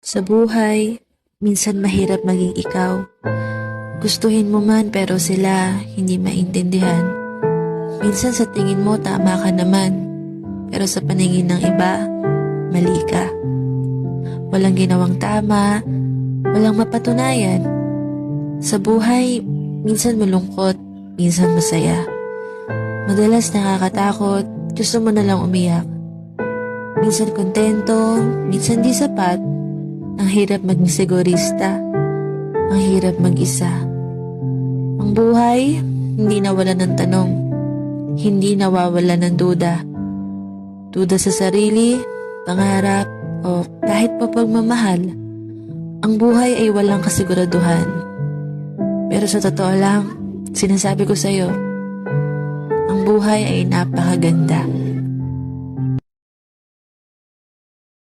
Sa buhay, minsan mahirap maging ikaw. Gustuhin mo man pero sila hindi maintindihan. Minsan sa tingin mo tama ka naman, pero sa paningin ng iba, mali ka. Walang ginawang tama, walang mapatunayan. Sa buhay, minsan malungkot, minsan masaya. Madalas nakakatakot, gusto mo na lang umiyak. Minsan kontento, minsan di sapat. Ang hirap maging sigurista. Ang hirap mag-isa. Ang buhay, hindi nawala ng tanong. Hindi nawawala ng duda. Duda sa sarili, pangarap, o kahit pa pagmamahal. Ang buhay ay walang kasiguraduhan. Pero sa totoo lang, sinasabi ko sa'yo, ang buhay ay napakaganda.